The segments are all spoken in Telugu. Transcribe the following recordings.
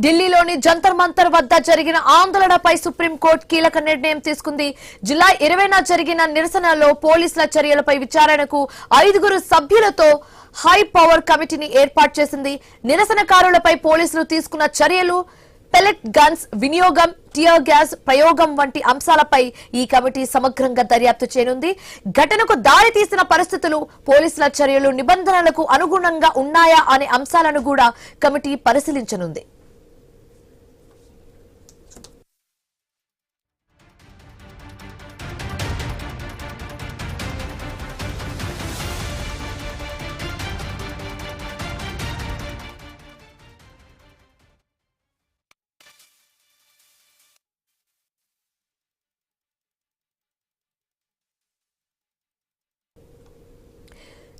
ఢిల్లీలోని జంతర్ మంతర్ వద్ద జరిగిన ఆందోళనపై సుప్రీంకోర్టు కీలక నిర్ణయం తీసుకుంది. జూలై 20న జరిగిన నిరసనలో పోలీసుల చర్యలపై విచారణకు 5 సభ్యులతో హై పవర్ కమిటీని ఏర్పాటు చేసింది. నిరసనకారులపై పోలీసులు తీసుకున్న చర్యలు, పెల్లెట్ గన్స్ వినియోగం, టియర్ గ్యాస్ ప్రయోగం వంటి అంశాలపై ఈ కమిటీ సమగ్రంగా దర్యాప్తు చేయనుంది. ఘటనకు దారి తీసిన పరిస్థితులు, పోలీసుల చర్యలు నిబంధనలకు అనుగుణంగా ఉన్నాయా అనే అంశాలను కూడా కమిటీ పరిశీలించనుంది.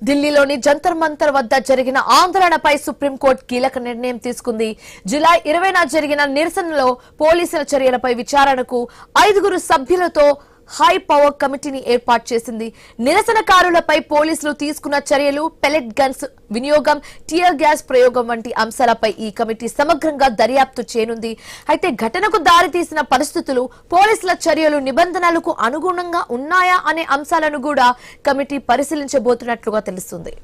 ఢిల్లీలోని జంతర్ మంతర్ వద్ద జరిగిన ఆందోళనపై సుప్రీంకోర్టు కీలక నిర్ణయం తీసుకుంది. జూలై 20న జరిగిన నిరసనలో పోలీసుల చర్యలపై విచారణకు 5 సభ్యులతో హై పవర్ కమిటీని ఏర్పాటు చేసింది. నిరసనకారులపై పోలీసులు తీసుకున్న చర్యలు, పెల్లెట్ గన్స్ వినియోగం, టియర్ గ్యాస్ ప్రయోగం వంటి అంశాలపై ఈ కమిటీ సమగ్రంగా దర్యాప్తు చేయనుంది. అయితే ఘటనకు దారితీసిన పరిస్థితులు, పోలీసుల చర్యలు నిబంధనలకు అనుగుణంగా ఉన్నాయా అనే అంశాలను కూడా కమిటీ పరిశీలించబోతున్నట్లుగా తెలుస్తుంది.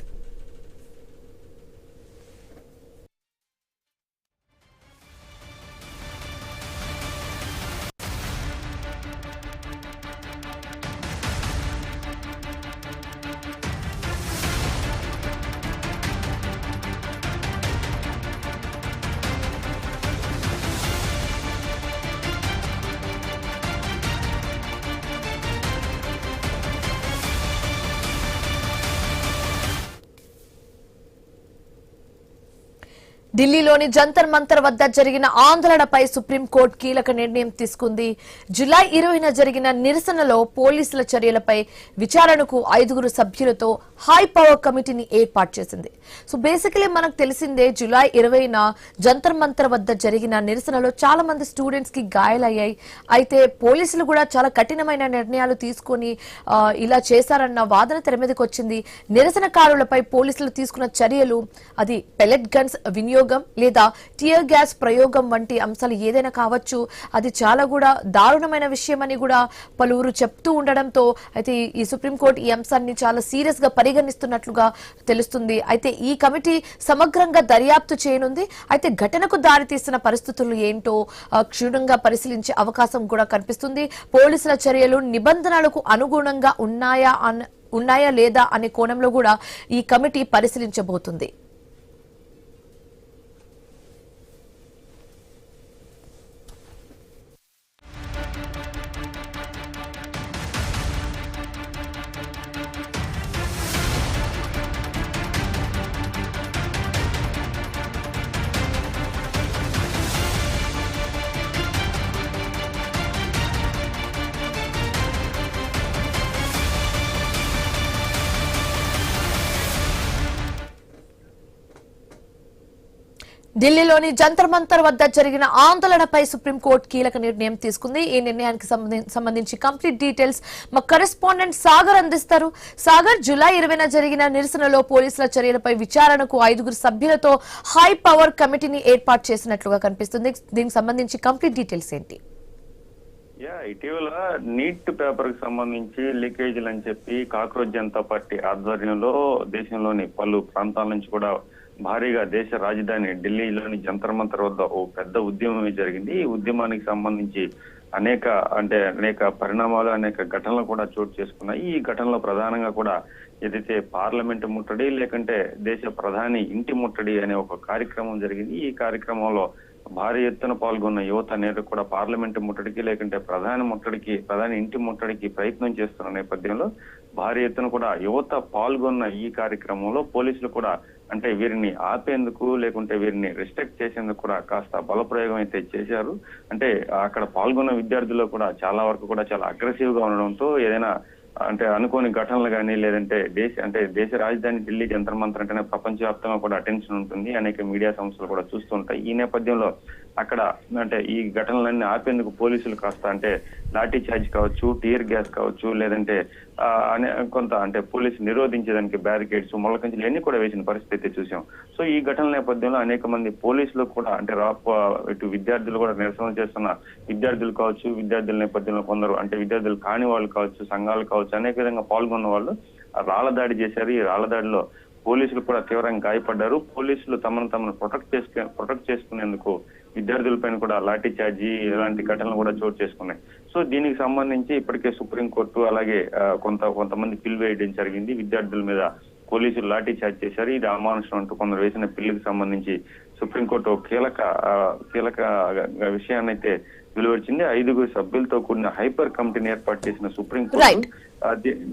ఢిల్లీలోని జంతర్ మంతర్ వద్ద జరిగిన ఆందోళనపై సుప్రీంకోర్టు కీలక నిర్ణయం తీసుకుంది. జూలై 20న జరిగిన నిరసనలో పోలీసుల చర్యలపై విచారణకు 5 సభ్యులతో హై పవర్ కమిటీని ఏర్పాటు చేసింది. సో బేసికలీ మనకు తెలిసిందే, జూలై 20న జంతర్ మంతర్ వద్ద జరిగిన నిరసనలో చాలా మంది స్టూడెంట్స్ కి గాయాలయ్యాయి. అయితే పోలీసులు కూడా చాలా కఠినమైన నిర్ణయాలు తీసుకుని ఇలా చేశారన్న వాదన తెర మీదకి వచ్చింది. నిరసనకారులపై పోలీసులు తీసుకున్న చర్యలు, అది పెల్లెట్ గన్స్ వినియోగం లేదా టియర్ గ్యాస్ ప్రయోగం వంటి అంశాలు ఏదైనా కావచ్చు, అది చాలా కూడా దారుణమైన విషయం అని కూడా పలువురు చెప్తూ ఉండడంతో అయితే ఈ సుప్రీంకోర్టు ఈ అంశాన్ని చాలా సీరియస్ గా పరిగణిస్తున్నట్లుగా తెలుస్తుంది. అయితే ఈ కమిటీ సమగ్రంగా దర్యాప్తు చేయనుంది. అయితే ఘటనకు దారితీసిన పరిస్థితులు ఏంటో క్షుణ్ణంగా పరిశీలించే అవకాశం కూడా కనిపిస్తుంది. పోలీసుల చర్యలు నిబంధనలకు అనుగుణంగా ఉన్నాయా లేదా అనే కోణంలో కూడా ఈ కమిటీ పరిశీలించబోతుంది. ఢిల్లీలోని జంతర్ మంతర్ వద్ద జరిగిన ఆందోళనపై సుప్రీంకోర్టు కీలక నిర్ణయం తీసుకుంది. ఈ నిర్ణయానికి సంబంధించి కంప్లీట్ డీటెయిల్స్ మా కరెస్పాండెంట్ సాగర్ అందిస్తారు. సాగర్, జూలై 20న జరిగిన నిరసనలో పోలీసుల చర్యలపై విచారణకు 5 సభ్యులతో హై పవర్ కమిటీని ఏర్పాటు చేసినట్లుగా కనిపిస్తుంది. దీనికి సంబంధించి కంప్లీట్ డీటెయిల్స్ ఏంటి? ఇటీవల నీట్ పేపర్ కి సంబంధించి లీకేజీలు అని చెప్పి కాక్రోచ్ జనతా పార్టీ ఆధ్వర్యంలో దేశంలోని పలు ప్రాంతాల నుంచి కూడా భారీగా దేశ రాజధాని ఢిల్లీలోని జంతర్ మంతర్ వద్ద ఓ పెద్ద ఉద్యమం జరిగింది. ఈ ఉద్యమానికి సంబంధించి అనేక పరిణామాలు, అనేక ఘటనలు కూడా చోటు చేసుకున్నాయి. ఈ ఘటనలో ప్రధానంగా కూడా ఏదైతే పార్లమెంట్ ముట్టడి, లేకంటే దేశ ప్రధాని ఇంటి ముట్టడి అనే ఒక కార్యక్రమం జరిగింది. ఈ కార్యక్రమంలో భారీ ఎత్తున పాల్గొన్న యువత నేడు కూడా పార్లమెంట్ ముట్టడికి, లేకంటే ప్రధాని ఇంటి ముట్టడికి ప్రయత్నం చేస్తున్న నేపథ్యంలో భారీ ఎత్తున కూడా యువత పాల్గొన్న ఈ కార్యక్రమంలో పోలీసులు కూడా అంటే వీరిని ఆపేందుకు, లేకుంటే వీరిని రిస్ట్రిక్ట్ చేసేందుకు కూడా కాస్త బలప్రయోగం అయితే చేశారు. అంటే అక్కడ పాల్గొన్న విద్యార్థుల్లో కూడా చాలా వరకు కూడా చాలా అగ్రెసివ్ గా ఉండడంతో ఏదైనా అంటే అనుకోని ఘటనలు కానీ, లేదంటే దేశ రాజధాని ఢిల్లీ జంతర్ మంతర్ అంటేనే ప్రపంచవ్యాప్తంగా కూడా అటెన్షన్ ఉంటుంది. అనేక మీడియా సంస్థలు కూడా చూస్తుంటాయి. ఈ నేపథ్యంలో అక్కడ అంటే ఈ ఘటనలన్నీ ఆపేందుకు పోలీసులు కాస్త అంటే లాఠీ చార్జ్ కావచ్చు, టీయర్ గ్యాస్ కావచ్చు, లేదంటే కొంత అంటే పోలీసు నిరోధించేదానికి బ్యారికేడ్స్, ముళ్ళకంచెలు ఇవన్నీ కూడా వేసిన పరిస్థితి అయితే చూసాం. సో ఈ ఘటన నేపథ్యంలో అనేక మంది పోలీసులు కూడా అంటే ఇటు విద్యార్థులు కూడా నిరసన చేస్తున్న విద్యార్థులు కావచ్చు, విద్యార్థుల నేపథ్యంలో కొందరు అంటే విద్యార్థులు కాని వాళ్ళు కావచ్చు, సంఘాలు కావచ్చు, అనేక విధంగా పాల్గొన్న వాళ్ళు రాళ్ల దాడి చేశారు. ఈ రాళ్ల దాడిలో పోలీసులు కూడా తీవ్రంగా గాయపడ్డారు. పోలీసులు తమను ప్రొటెక్ట్ చేసుకునేందుకు విద్యార్థులపైన కూడా లాఠీ చార్జీ ఇలాంటి ఘటనలు కూడా చోటు చేసుకున్నాయి. సో దీనికి సంబంధించి ఇప్పటికే సుప్రీంకోర్టు అలాగే కొంతమంది పిల్ వేయడం జరిగింది. విద్యార్థుల మీద పోలీసులు లాఠీ చార్జ్ చేశారు. ఇది అమానుషం అంటూ కొందరు వేసిన పిల్లుకి సంబంధించి సుప్రీంకోర్టు కీలక విషయాన్ని అయితే వెలువరించింది. 5 సభ్యులతో కూడిన హైపర్ కమిటీని ఏర్పాటు చేసిన సుప్రీంకోర్టు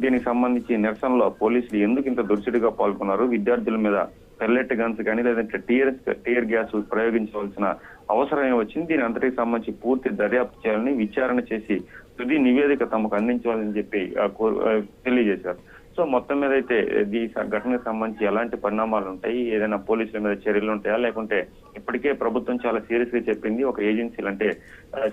దీనికి సంబంధించి నిరసనలో పోలీసులు ఎందుకు ఇంత దుర్చుడిగా పాల్గొన్నారు, విద్యార్థుల మీద పెల్లెట్ గన్స్ కానీ లేదంటే టీయర్ గ్యాస్ ప్రయోగించవలసిన అవసరమే వచ్చింది, దీని అంతటికి సంబంధించి పూర్తి దర్యాప్తు చేయాలని, విచారణ చేసి తుది నివేదిక తమకు అందించాలని చెప్పి తెలియజేశారు. సో మొత్తం మీద అయితే ఈ ఘటనకు సంబంధించి ఎలాంటి పరిణామాలు ఉంటాయి, ఏదైనా పోలీసుల మీద చర్యలు ఉంటాయా, లేకుంటే ఇప్పటికే ప్రభుత్వం చాలా సీరియస్ గా చెప్పింది ఒక ఏజెన్సీలు అంటే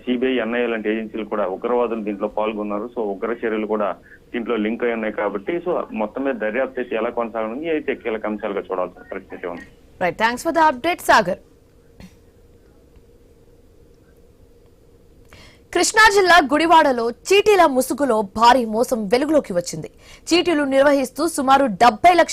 సిబిఐ, ఎన్ఐఏ లాంటి ఏజెన్సీలు కూడా ఉగ్రవాదులు దీంట్లో పాల్గొన్నారు. సో ఉగ్ర చర్యలు కూడా దీంట్లో లింక్ అయి ఉన్నాయి కాబట్టి సో మొత్తం మీద దర్యాప్తు అయితే ఎలా కొనసాగనుంది అయితే కీలక అంశాలుగా చూడాల్సిన పరిస్థితి ఉంది. Right, thanks for the update Sagar. Krishna జిల్లా గుడివాడలో చీటీల ముసుగులో భారీ మోసం వెలుగులోకి వచ్చింది. చీటీలు నిర్వహిస్తూ సుమారు 70 లక్షల